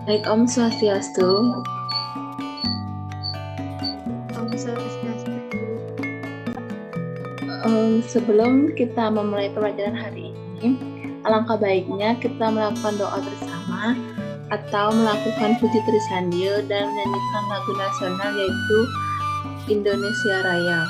Baik, Om Swastiastu. Om Swastiastu. Sebelum kita memulai pelajaran hari ini, alangkah baiknya kita melakukan doa bersama atau melakukan puji Trisandil dan menyanyikan lagu nasional yaitu Indonesia Raya.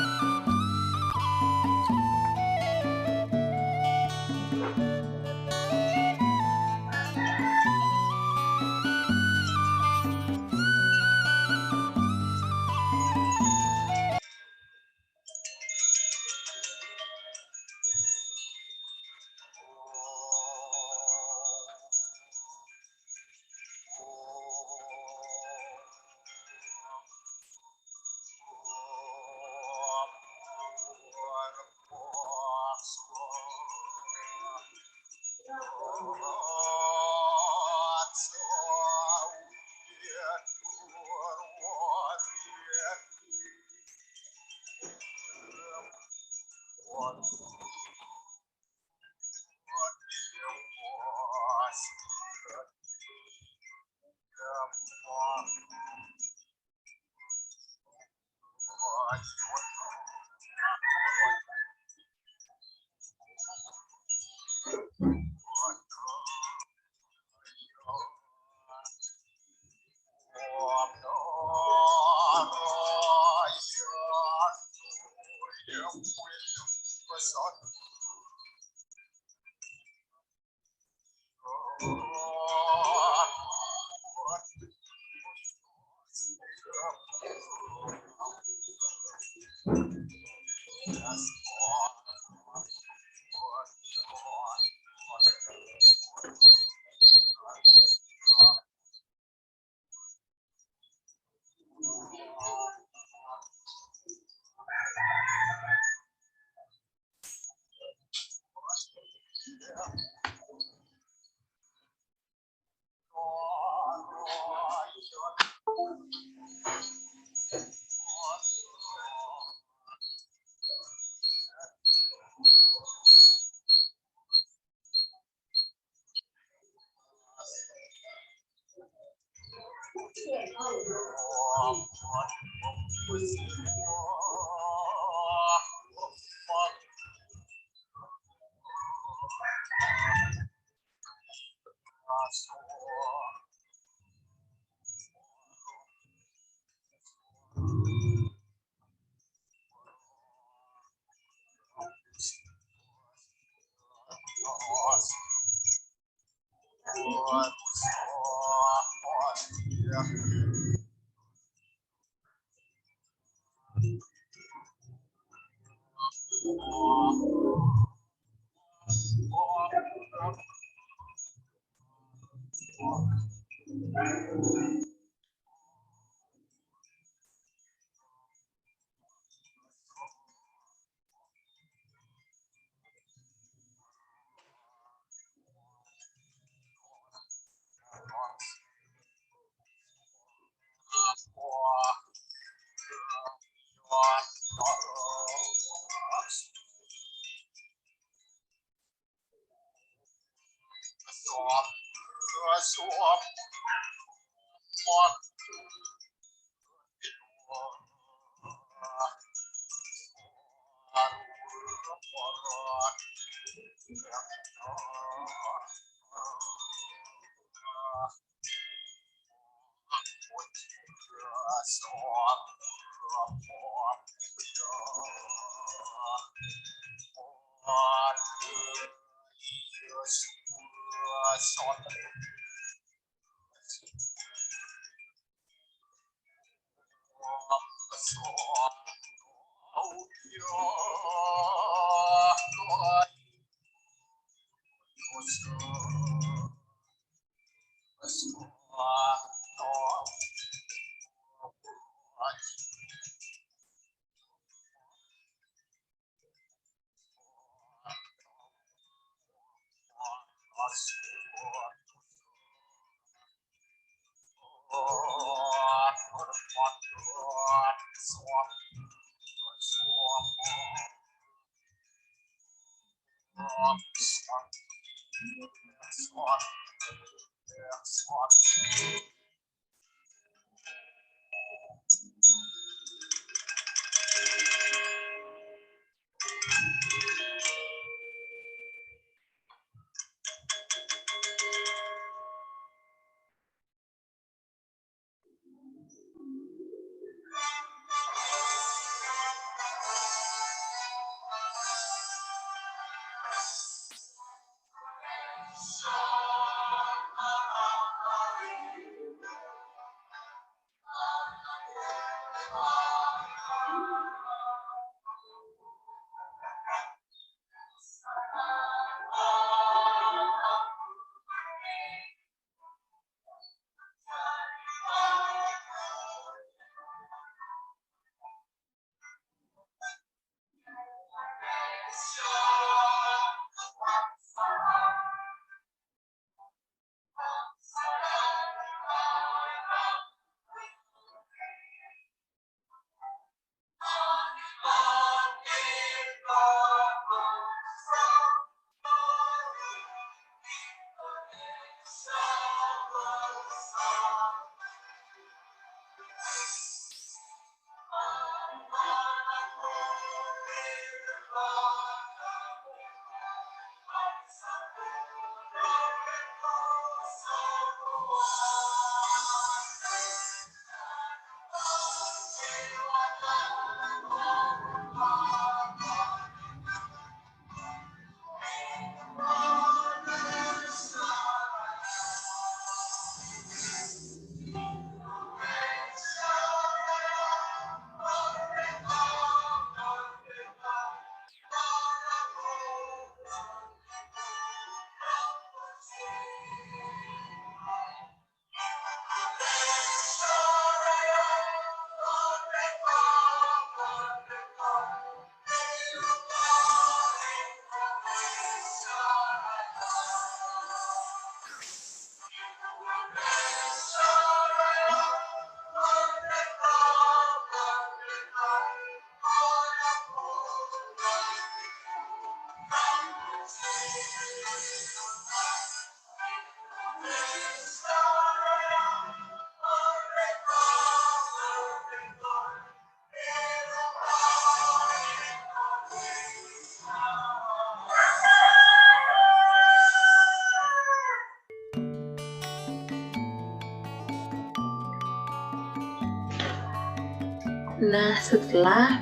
Nah, setelah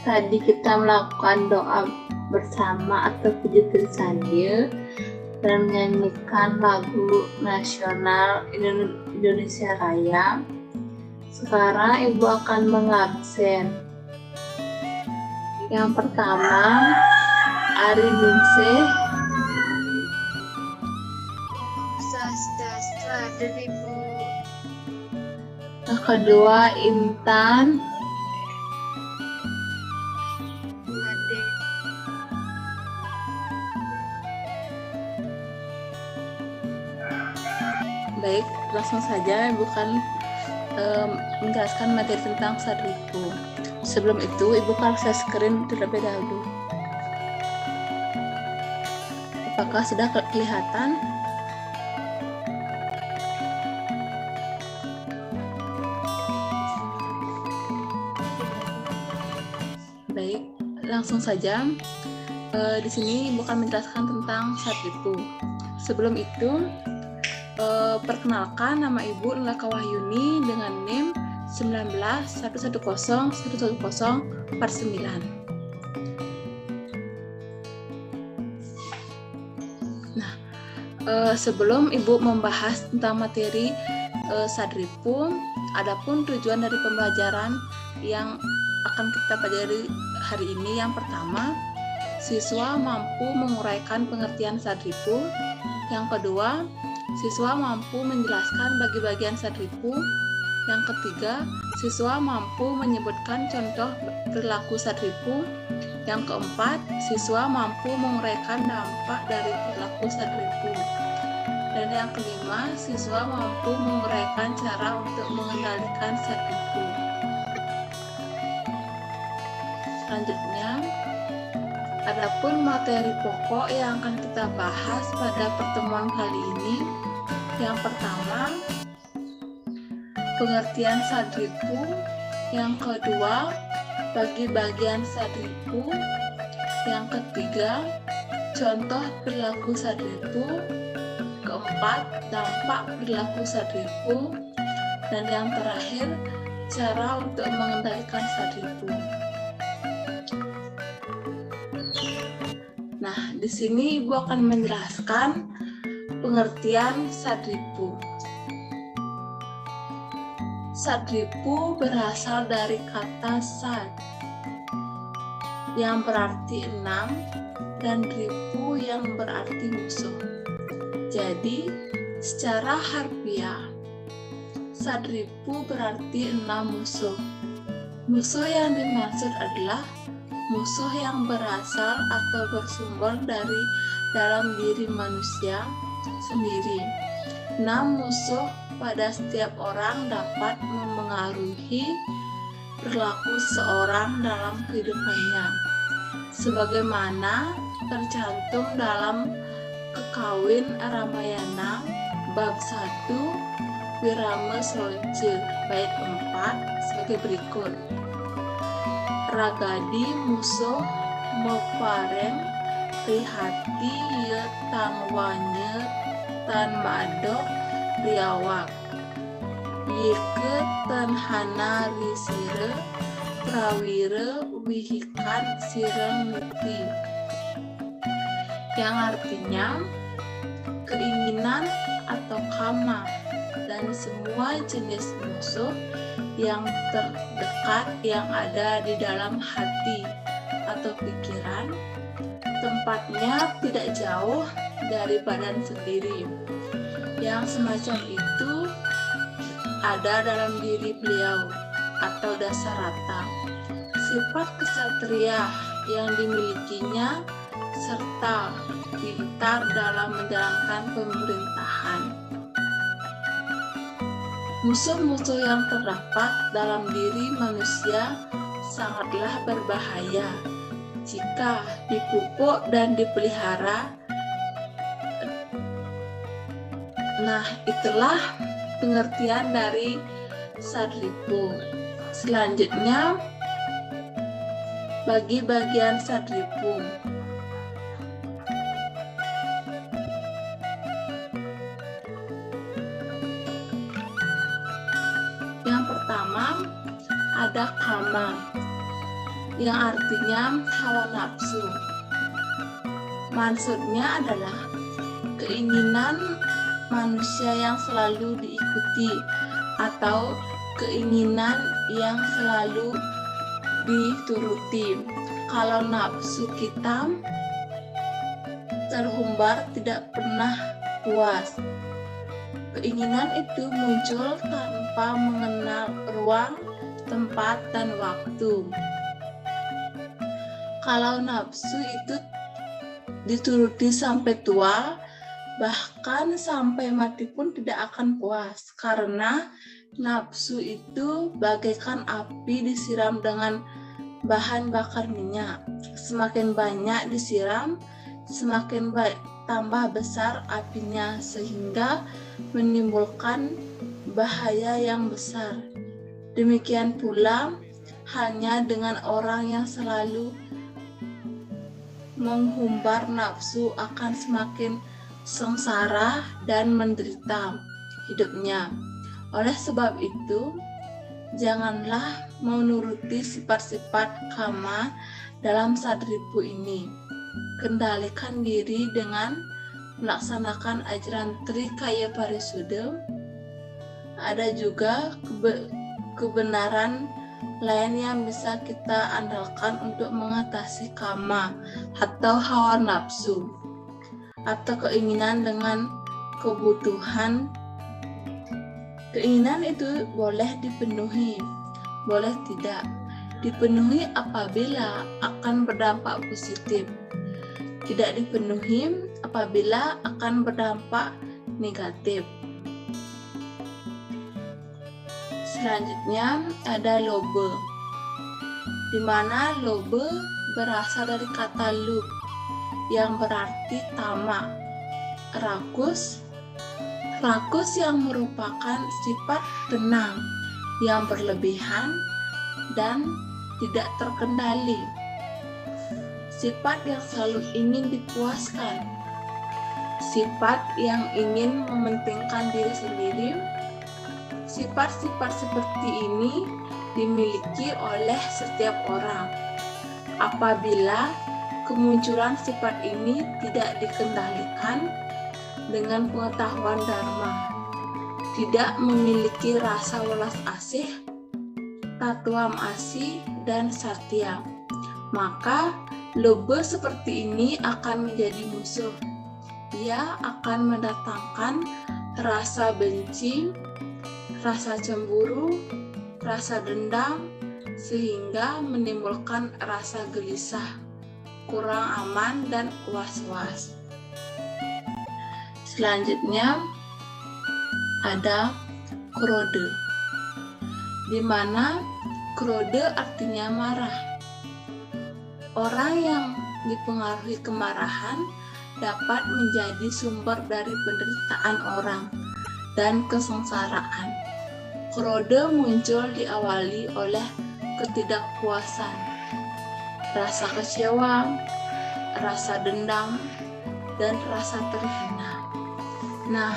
tadi kita melakukan doa bersama atau puji Trisandil dan menyanyikan lagu nasional Indonesia Raya, sekarang Ibu akan mengabsen. Yang pertama, Ari Ningsih. Sastra 2000. Yang kedua, Intan. Ade. Baik, langsung saja Ibu akan menjelaskan materi tentang Sadripu. Sebelum itu, Ibu akan share screen terlebih dahulu. Apakah sudah kelihatan? Baik, langsung saja. Di sini Ibu akan menjelaskan tentang Sadripu. Sebelum itu, perkenalkan, nama Ibu Nela Kawahyuni dengan NIM 1911011049. Nah, sebelum Ibu membahas tentang materi Sadripu, adapun tujuan dari pembelajaran yang akan kita pelajari hari ini, yang pertama, siswa mampu menguraikan pengertian Sadripu. Yang kedua, siswa mampu menjelaskan bagi-bagian Sadripu. Yang ketiga, siswa mampu menyebutkan contoh perilaku Sadripu. Yang keempat, siswa mampu menguraikan dampak dari perilaku Sadripu. Dan yang kelima, siswa mampu menguraikan cara untuk mengendalikan Sadripu. Selanjutnya, adapun materi pokok yang akan kita bahas pada pertemuan kali ini Yang pertama, pengertian sadripu. Yang kedua, bagi bagian sadripu. Yang ketiga, contoh perilaku sadripu. Keempat, dampak perilaku sadripu. Dan yang terakhir, cara untuk mengendalikan sadripu. Nah, di sini Ibu akan menjelaskan pengertian sadripu. Sadripu berasal dari kata sad, yang berarti 6, dan ripu yang berarti musuh. Jadi, secara harfiah, sadripu berarti 6 musuh. Musuh yang dimaksud adalah musuh yang berasal atau bersumber dari dalam diri manusia sendiri. 6 musuh pada setiap orang dapat memengaruhi perilaku seorang dalam kehidupannya, sebagaimana tercantum dalam Kekawin Ramayana bab 1 Wirama Slonce bait 4 sebagai berikut. Ragadi musuh mepareng rihati ye tangwanye tan madok riawak yike tanhana risire prawire wihikan sireng muti, yang artinya keinginan atau kama dan semua jenis musuh yang terdekat yang ada di dalam hati atau pikiran, tempatnya tidak jauh dari badan sendiri. Yang semacam itu ada dalam diri beliau atau dasarata. Sifat kesatria yang dimilikinya serta pintar dalam menjalankan pemerintahan. Musuh-musuh yang terdapat dalam diri manusia sangatlah berbahaya jika dipupuk dan dipelihara. Nah, itulah pengertian dari sadripu. Selanjutnya, bagi bagian sadripu. Yang pertama, ada kama, yang artinya hawa nafsu. Maksudnya adalah keinginan manusia yang selalu diikuti atau keinginan yang selalu dituruti. Kalau nafsu kita terhumbar tidak pernah puas, keinginan itu muncul tanpa mengenal ruang, tempat, dan waktu. Kalau nafsu itu dituruti sampai tua, bahkan sampai mati pun tidak akan puas, karena nafsu itu bagaikan api disiram dengan bahan bakar minyak. Semakin banyak disiram, semakin tambah besar apinya, sehingga menimbulkan bahaya yang besar. Demikian pula hanya dengan orang yang selalu menghumbar nafsu akan semakin sengsara dan menderita hidupnya. Oleh sebab itu, janganlah menuruti sifat-sifat kama dalam sadripu ini. Kendalikan diri dengan melaksanakan ajaran Trikaya Parisuddha. Ada juga kebenaran lain yang bisa kita andalkan untuk mengatasi kama atau hawa nafsu atau keinginan dengan kebutuhan. Keinginan itu boleh dipenuhi, boleh tidak. Dipenuhi apabila akan berdampak positif, tidak dipenuhi apabila akan berdampak negatif. Selanjutnya ada lobe, di mana lobe berasal dari kata lub yang berarti tamak, rakus, Rakus yang merupakan sifat tenang yang berlebihan dan tidak terkendali. Sifat yang selalu ingin dipuaskan. Sifat yang ingin mementingkan diri sendiri. Sifat-sifat seperti ini dimiliki oleh setiap orang. Apabila kemunculan sifat ini tidak dikendalikan dengan pengetahuan dharma, tidak memiliki rasa welas asih, tatuam asih, dan satya, maka lobe seperti ini akan menjadi musuh. Ia akan mendatangkan rasa benci, rasa cemburu, rasa dendam, sehingga menimbulkan rasa gelisah, kurang aman, dan was-was. Selanjutnya ada krode, di mana krode artinya marah. Orang yang dipengaruhi kemarahan dapat menjadi sumber dari penderitaan orang dan kesengsaraan. Krode muncul diawali oleh ketidakpuasan, rasa kecewa, rasa dendam, dan rasa terhina. Nah,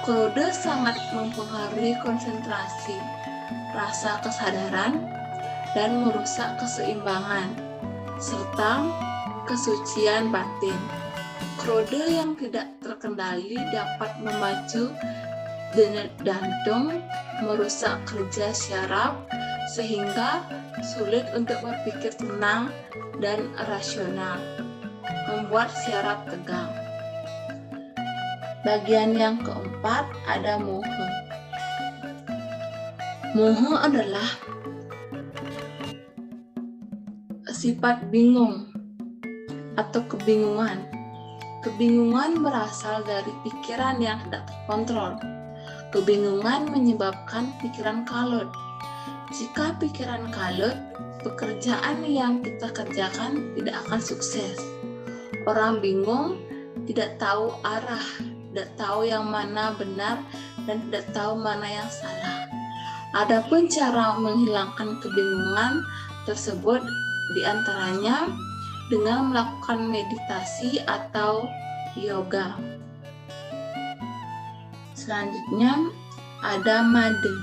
krode sangat mempengaruhi konsentrasi, rasa kesadaran, dan merusak keseimbangan, serta kesucian batin. Krode yang tidak terkendali dapat memacu denyut jantung, merusak kerja syaraf, sehingga sulit untuk berpikir tenang dan rasional, membuat syaraf tegang. Bagian yang keempat ada moha. Moha adalah sifat bingung atau kebingungan. Kebingungan berasal dari pikiran yang tidak terkontrol. Kebingungan menyebabkan pikiran kalut. Jika pikiran kalut, pekerjaan yang kita kerjakan tidak akan sukses. Orang bingung, tidak tahu arah, tidak tahu yang mana benar, dan tidak tahu mana yang salah. Adapun cara menghilangkan kebingungan tersebut diantaranya dengan melakukan meditasi atau yoga. Selanjutnya ada made,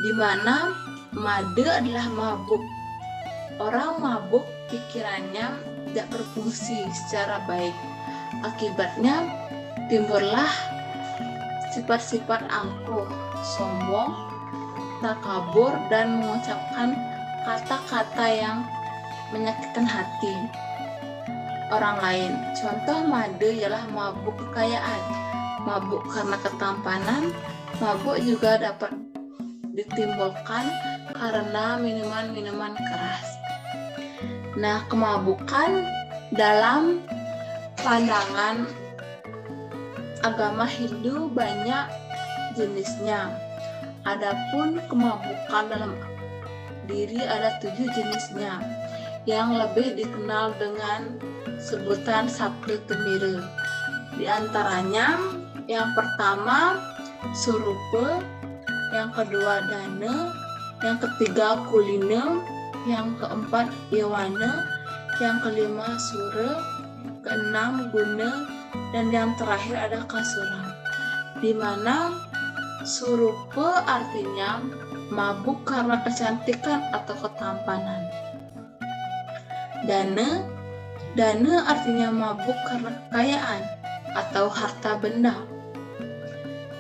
di mana made adalah mabuk. Orang mabuk pikirannya tidak berfungsi secara baik. Akibatnya timbullah sifat-sifat angkuh, sombong, takabur, dan mengucapkan kata-kata yang menyakitkan hati orang lain. Contoh made ialah mabuk kekayaan, mabuk karena ketampanan. Mabuk juga dapat ditimbulkan karena minuman-minuman keras. Nah, kemabukan dalam pandangan agama Hindu banyak jenisnya. Adapun kemabukan dalam diri ada 7 jenisnya, yang lebih dikenal dengan sebutan Sapta Temira. Di antaranya, yang pertama Surupa, yang kedua Dana, yang ketiga Kulina, yang keempat Yawana, yang kelima Sura, keenam Guna, dan yang terakhir ada Kasura. Di mana Surupa artinya mabuk karena kecantikan atau ketampanan. Dana artinya mabuk karena kekayaan atau harta benda.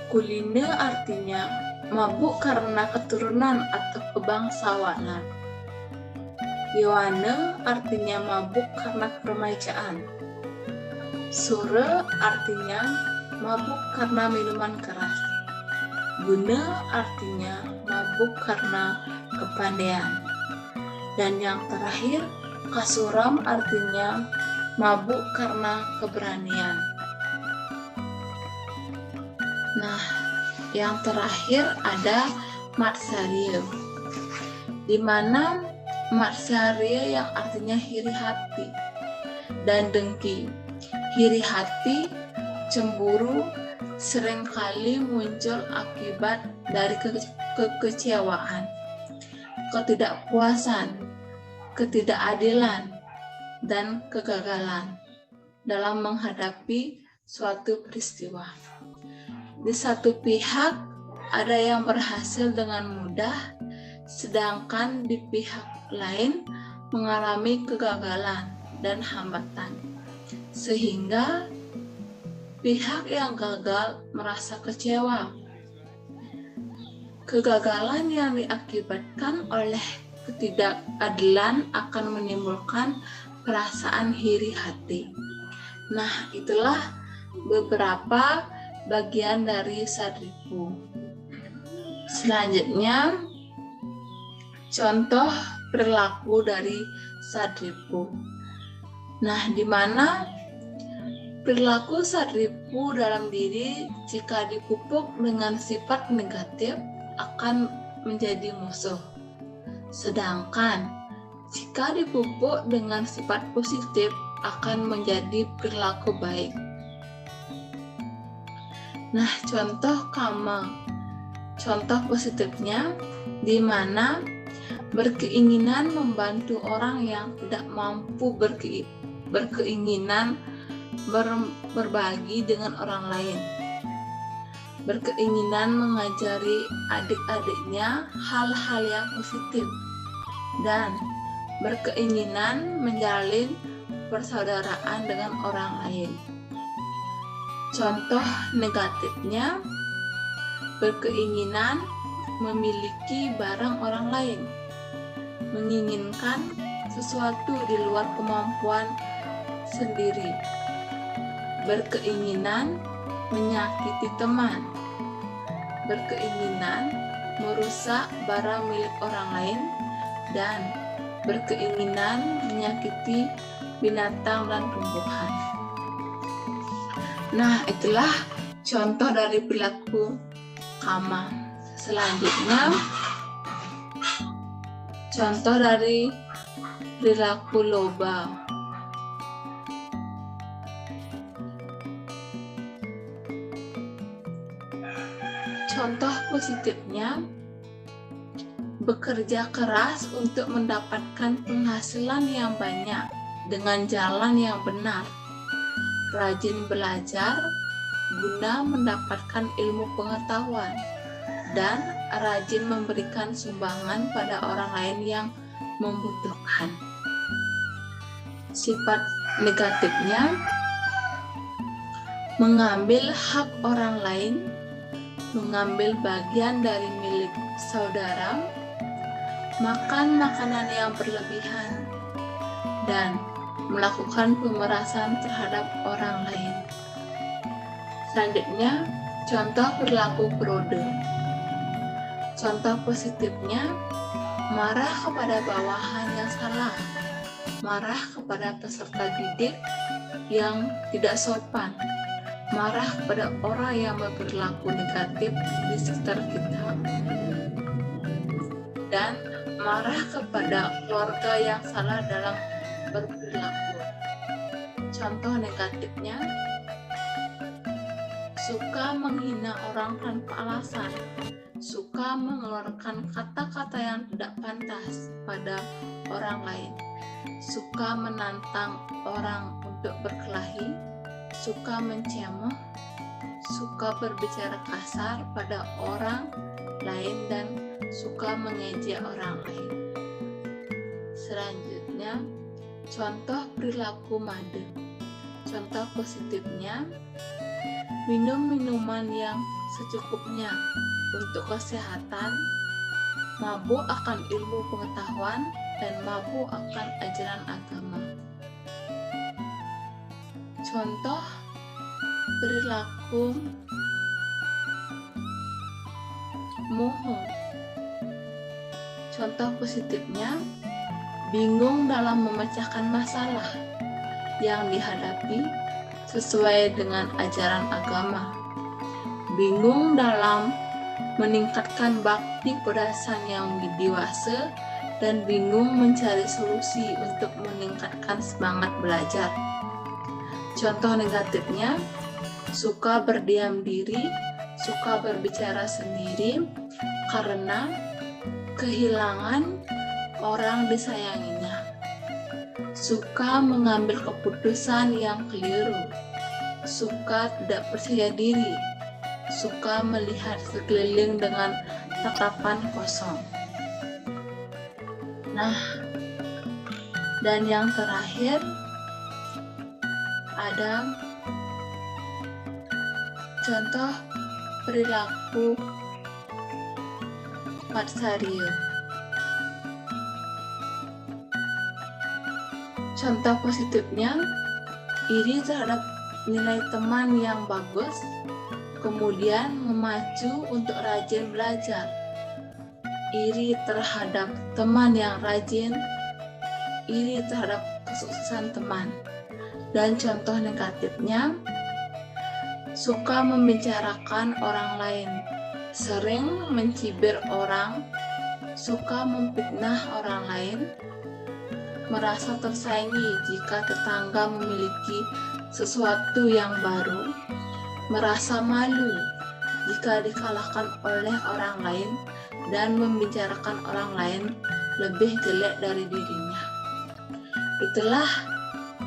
Kulina artinya mabuk karena keturunan atau kebangsawanan. Yawana artinya mabuk karena keremajaan. Sura artinya mabuk karena minuman keras. Guna artinya mabuk karena kepandaian. Dan yang terakhir, Kasuram artinya mabuk karena keberanian. Nah, yang terakhir ada Matsarya, di mana Matsarya yang artinya iri hati dan dengki. Iri hati, cemburu, seringkali muncul akibat dari kekecewaan, ketidakpuasan, ketidakadilan, dan kegagalan dalam menghadapi suatu peristiwa. Di satu pihak, ada yang berhasil dengan mudah, sedangkan di pihak lain mengalami kegagalan dan hambatan, sehingga pihak yang gagal merasa kecewa. Kegagalan yang diakibatkan oleh ketidakadilan akan menimbulkan perasaan iri hati. Nah, itulah beberapa bagian dari Sadripu. Selanjutnya, contoh perilaku dari Sadripu. Nah, di mana perilaku Sadripu dalam diri jika dipupuk dengan sifat negatif akan menjadi musuh. Sedangkan jika dipupuk dengan sifat positif akan menjadi perilaku baik. Nah, contoh positifnya di mana berkeinginan membantu orang yang tidak mampu, berkeinginan berbagi dengan orang lain, berkeinginan mengajari adik-adiknya hal-hal yang positif, dan berkeinginan menjalin persaudaraan dengan orang lain. Contoh negatifnya, berkeinginan memiliki barang orang lain, menginginkan sesuatu di luar kemampuan sendiri, berkeinginan menyakiti teman, berkeinginan merusak barang milik orang lain, dan berkeinginan menyakiti binatang dan tumbuhan. Nah, itulah contoh dari perilaku kama. Selanjutnya, contoh dari perilaku loba. Contoh positifnya, bekerja keras untuk mendapatkan penghasilan yang banyak dengan jalan yang benar, rajin belajar guna mendapatkan ilmu pengetahuan, dan rajin memberikan sumbangan pada orang lain yang membutuhkan. Sifat negatifnya, mengambil hak orang lain, mengambil bagian dari milik saudara, makan makanan yang berlebihan, dan melakukan pemerasan terhadap orang lain. Selanjutnya, contoh perilaku Perode. Contoh positifnya, marah kepada bawahan yang salah, marah kepada peserta didik yang tidak sopan, marah kepada orang yang berperilaku negatif di sekitar kita, dan marah kepada keluarga yang salah dalam berperilaku. Contoh negatifnya, suka menghina orang tanpa alasan, suka mengeluarkan kata-kata yang tidak pantas pada orang lain, suka menantang orang untuk berkelahi, suka mencemooh, suka berbicara kasar pada orang lain, dan suka mengejek orang lain. Selanjutnya, contoh perilaku made. Contoh positifnya, minum minuman yang secukupnya untuk kesehatan, mabuk akan ilmu pengetahuan, dan mabuk akan ajaran agama. Contoh perilaku moho. Contoh positifnya, bingung dalam memecahkan masalah yang dihadapi sesuai dengan ajaran agama, bingung dalam meningkatkan bakti pada sang yang dewasa, dan bingung mencari solusi untuk meningkatkan semangat belajar. Contoh negatifnya, suka berdiam diri, suka berbicara sendiri karena kehilangan orang disayanginya, suka mengambil keputusan yang keliru, suka tidak percaya diri, suka melihat sekeliling dengan tatapan kosong. Nah, dan yang terakhir ada contoh perilaku Matsario. Contoh positifnya, iri terhadap nilai teman yang bagus, kemudian memacu untuk rajin belajar. Iri terhadap teman yang rajin, iri terhadap kesuksesan teman. Dan contoh negatifnya, suka membicarakan orang lain, sering mencibir orang, suka memfitnah orang lain, merasa tersaingi jika tetangga memiliki sesuatu yang baru, merasa malu jika dikalahkan oleh orang lain, dan membicarakan orang lain lebih jelek dari dirinya. Itulah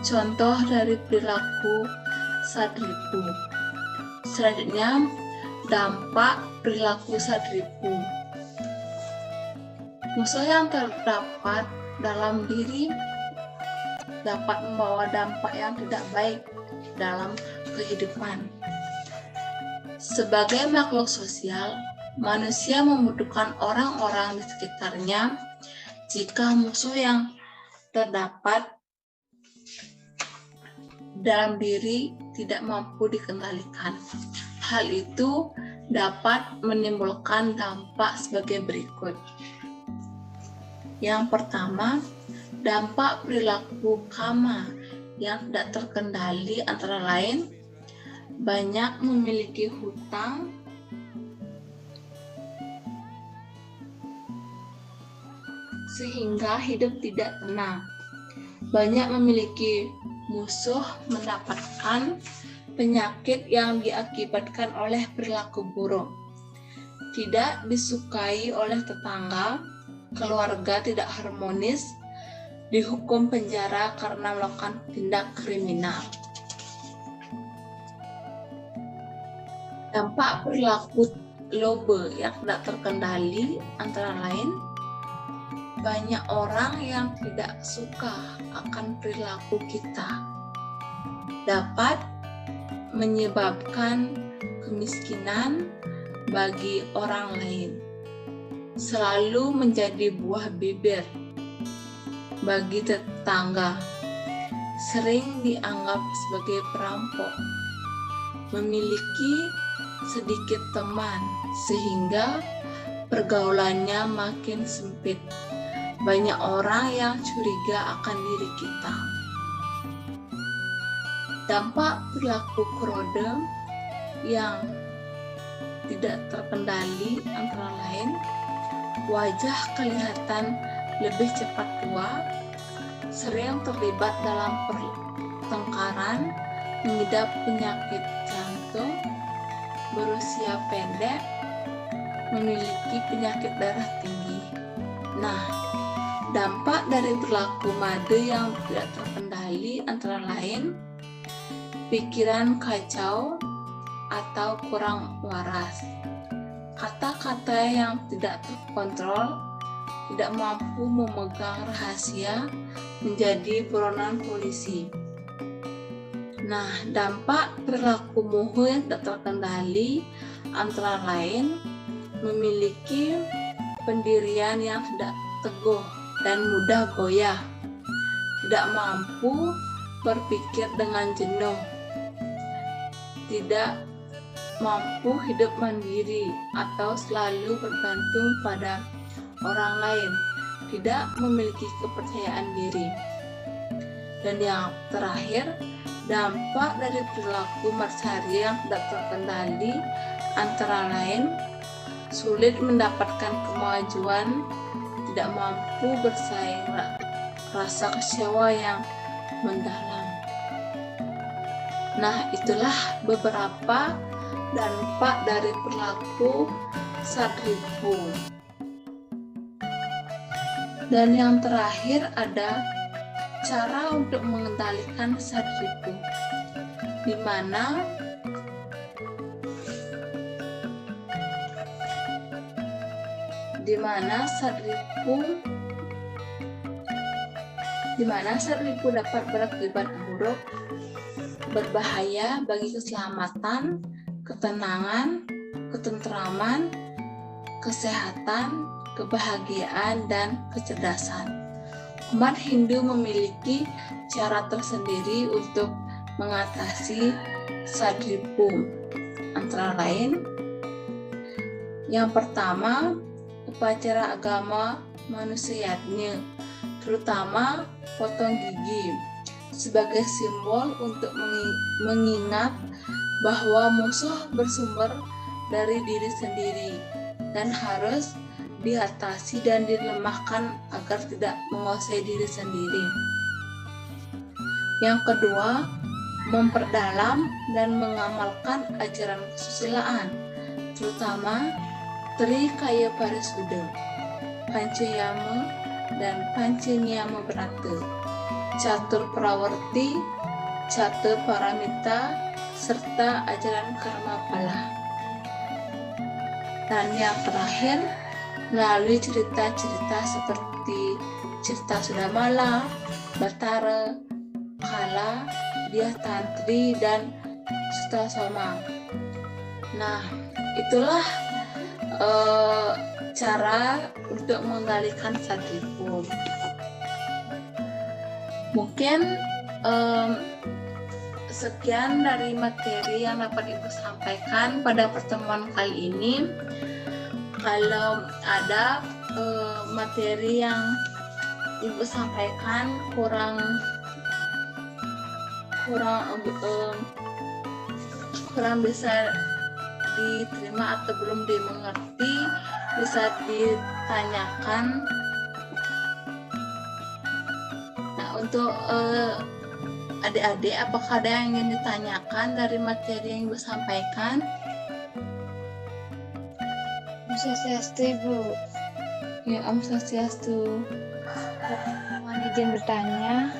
contoh dari perilaku sadripu. Selanjutnya, dampak perilaku sadripu. Musuh yang terdapat dalam diri dapat membawa dampak yang tidak baik dalam kehidupan. Sebagai makhluk sosial, manusia membutuhkan orang-orang di sekitarnya. Jika musuh yang terdapat dalam diri tidak mampu dikendalikan, hal itu dapat menimbulkan dampak sebagai berikut. Yang pertama, dampak perilaku kama yang tidak terkendali antara lain banyak memiliki hutang, sehingga hidup tidak tenang. Banyak memiliki musuh, mendapatkan penyakit yang diakibatkan oleh perilaku buruk, tidak disukai oleh tetangga, keluarga tidak harmonis, dihukum penjara karena melakukan tindak kriminal. Dampak perilaku lobe yang tidak terkendali antara lain banyak orang yang tidak suka akan perilaku kita, dapat menyebabkan kemiskinan bagi orang lain, selalu menjadi buah bibir bagi tetangga, sering dianggap sebagai perampok, memiliki sedikit teman sehingga pergaulannya makin sempit. Banyak orang yang curiga akan diri kita. Dampak perilaku krode yang tidak terkendali antara lain, wajah kelihatan lebih cepat tua, sering terlibat dalam pertengkaran, mengidap penyakit jantung, berusia pendek, memiliki penyakit darah tinggi. Nah, dampak dari perilaku made yang tidak terkendali antara lain pikiran kacau atau kurang waras, kata-kata yang tidak terkontrol, tidak mampu memegang rahasia, menjadi buronan polisi. Nah, dampak perilaku moho yang tidak terkendali antara lain memiliki pendirian yang tidak teguh dan mudah goyah, tidak mampu berpikir dengan jenuh, tidak mampu hidup mandiri atau selalu bergantung pada orang lain, tidak memiliki kepercayaan diri. Dan yang terakhir, dampak dari perilaku Matsario yang tidak terkendali antara lain sulit mendapatkan kemajuan, tidak mampu bersaing, rasa kecewa yang mendalam. Nah, itulah beberapa dampak dari perilaku Sadripu. Dan yang terakhir ada cara untuk mengendalikan Sadripu, di mana Sadripu dapat berakibat buruk, berbahaya bagi keselamatan, ketenangan, ketentraman, kesehatan, kebahagiaan, dan kecerdasan. Umat Hindu memiliki cara tersendiri untuk mengatasi Sadripu. Antara lain, yang pertama, upacara agama manusia yajna, terutama potong gigi, sebagai simbol untuk mengingat bahwa musuh bersumber dari diri sendiri dan harus diatasi dan dilemahkan agar tidak menguasai diri sendiri. Yang kedua, memperdalam dan mengamalkan ajaran kesusilaan, terutama Trikaya Parisuda, Pancayama, dan Pancanyama Brata, Catur Prawarti, Catur Paramita, serta ajaran Karmapala. Dan yang terakhir, melalui cerita-cerita seperti cerita Sudamala, Batara, Kala, Diah Tantri, dan Sutasoma. Nah, itulah cara untuk mengendalikan Sadripu. Mungkin sekian dari materi yang dapat Ibu sampaikan pada pertemuan kali ini. Kalau ada materi yang Ibu sampaikan kurang bisa diterima atau belum dimengerti, bisa ditanyakan. Nah, untuk adik-adik, apakah ada yang ingin ditanyakan dari materi yang Ibu sampaikan? Om Swastiastu, Ibu. Ya, Om Swastiastu. Mohon izin bertanya,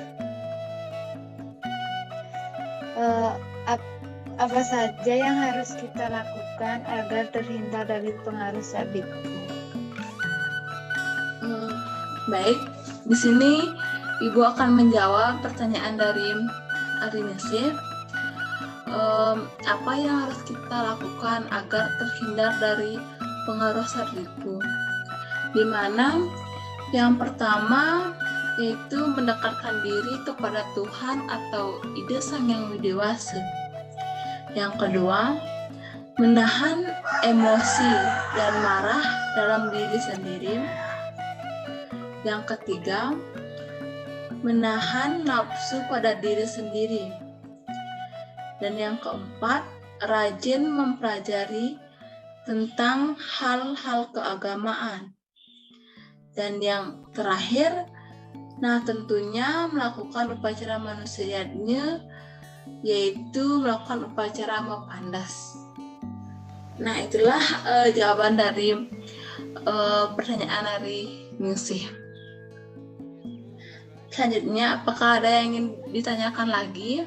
apa saja yang harus kita lakukan agar terhindar dari pengaruh Sadripu? Baik, di sini Ibu akan menjawab pertanyaan dari Arinesih. Apa yang harus kita lakukan agar terhindar dari pengaruh Sadripu? Di mana yang pertama yaitu mendekatkan diri kepada Tuhan atau ide Sang Yang Widewasa. Yang kedua, menahan emosi dan marah dalam diri sendiri. Yang ketiga, menahan nafsu pada diri sendiri. Dan yang keempat, rajin mempelajari tentang hal-hal keagamaan. Dan yang terakhir, tentunya melakukan upacara manusia yajna, yaitu melakukan upacara Mapandas. Nah, itulah jawaban dari pertanyaan dari Ningsih. Selanjutnya, apakah ada yang ingin ditanyakan lagi?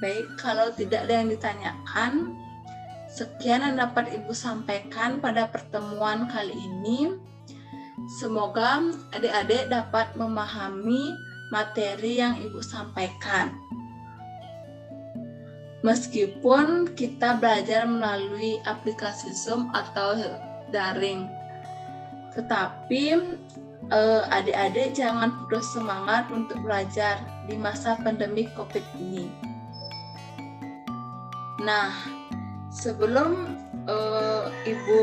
Baik, kalau tidak ada yang ditanyakan, sekian yang dapat Ibu sampaikan pada pertemuan kali ini. Semoga adik-adik dapat memahami materi yang Ibu sampaikan. Meskipun kita belajar melalui aplikasi Zoom atau daring, tetapi adik-adik jangan putus semangat untuk belajar di masa pandemi COVID ini. Nah, sebelum Ibu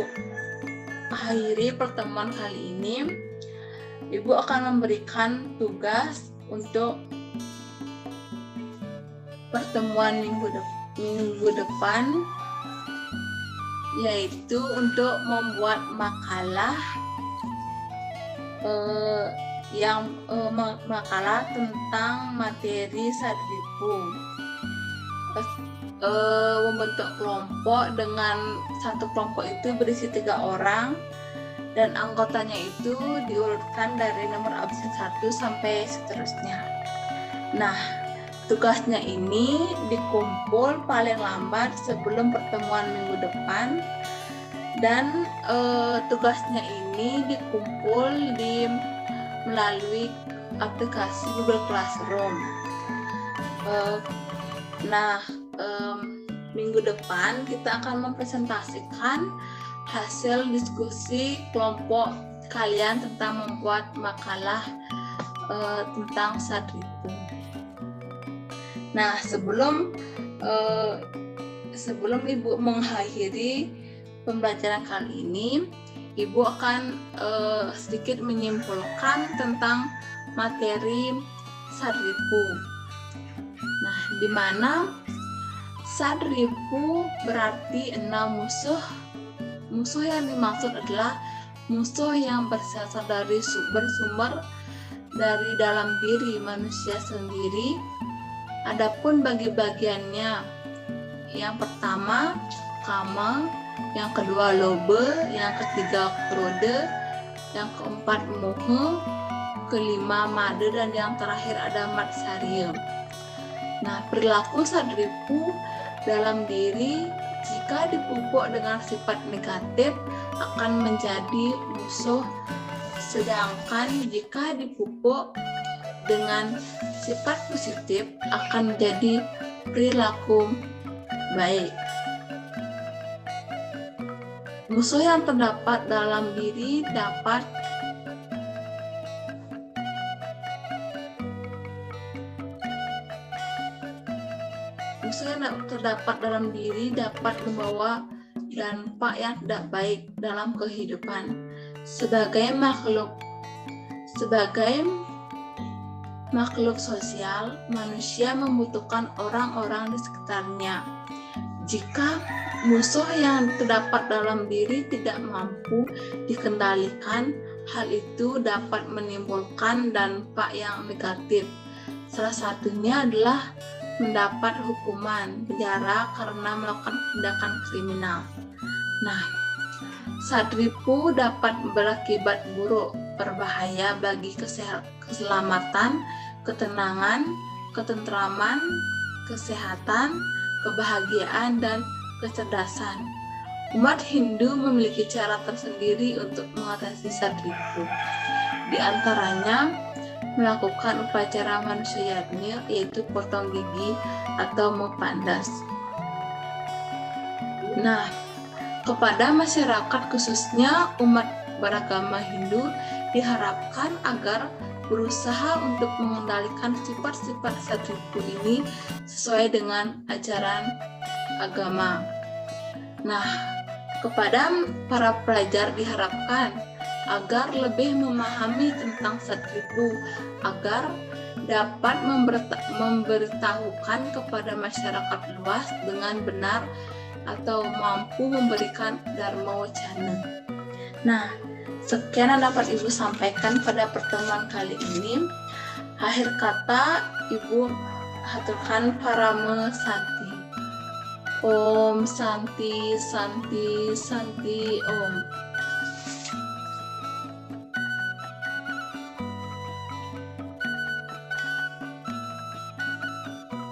akhiri pertemuan kali ini, Ibu akan memberikan tugas untuk pertemuan minggu depan, yaitu untuk membuat makalah yang makalah tentang materi Sadripu. Membentuk kelompok dengan satu kelompok itu berisi 3 orang dan anggotanya itu diurutkan dari nomor absen 1 sampai seterusnya. Nah, tugasnya ini dikumpul paling lambat sebelum pertemuan minggu depan dan tugasnya ini dikumpul melalui aplikasi Google Classroom. Minggu depan kita akan mempresentasikan hasil diskusi kelompok kalian tentang membuat makalah tentang Sadripu. Nah, sebelum Ibu mengakhiri pembelajaran kali ini, Ibu akan sedikit menyimpulkan tentang materi Sadripu. Nah, di mana Sadripu berarti 6 musuh. Musuh yang dimaksud adalah musuh yang berasal dari bersumber dari dalam diri manusia sendiri. Adapun bagi-bagiannya, yang pertama kama, yang kedua lobe, yang ketiga krode, yang keempat mohe, kelima made, dan yang terakhir ada matsarya. Nah, perilaku Sadripu dalam diri jika dipupuk dengan sifat negatif akan menjadi musuh, sedangkan jika dipupuk dengan sifat positif akan menjadi perilaku baik. Musuh yang terdapat dalam diri dapat membawa dampak yang tidak baik dalam kehidupan. Sebagai makhluk sosial, manusia membutuhkan orang-orang di sekitarnya. Jika musuh yang terdapat dalam diri tidak mampu dikendalikan, hal itu dapat menimbulkan dampak yang negatif. Salah satunya adalah mendapat hukuman penjara karena melakukan tindakan kriminal. Nah, Sadripu dapat berakibat buruk, berbahaya bagi keselamatan, ketenangan, ketentraman, kesehatan, kebahagiaan, dan kecerdasan. Umat Hindu memiliki cara tersendiri untuk mengatasi Sadripu. Di antaranya melakukan upacara manusia yagnya, yaitu potong gigi atau mempandas. Nah, kepada masyarakat khususnya umat beragama Hindu diharapkan agar berusaha untuk mengendalikan sifat-sifat Sadripu ini sesuai dengan ajaran agama. Nah, kepada para pelajar diharapkan agar lebih memahami tentang Sadripu, agar dapat memberitahukan kepada masyarakat luas dengan benar atau mampu memberikan dharma wacana. Nah, sekian yang dapat Ibu sampaikan pada pertemuan kali ini. Akhir kata, Ibu haturkan parame santi. Om Santi Santi Santi Om.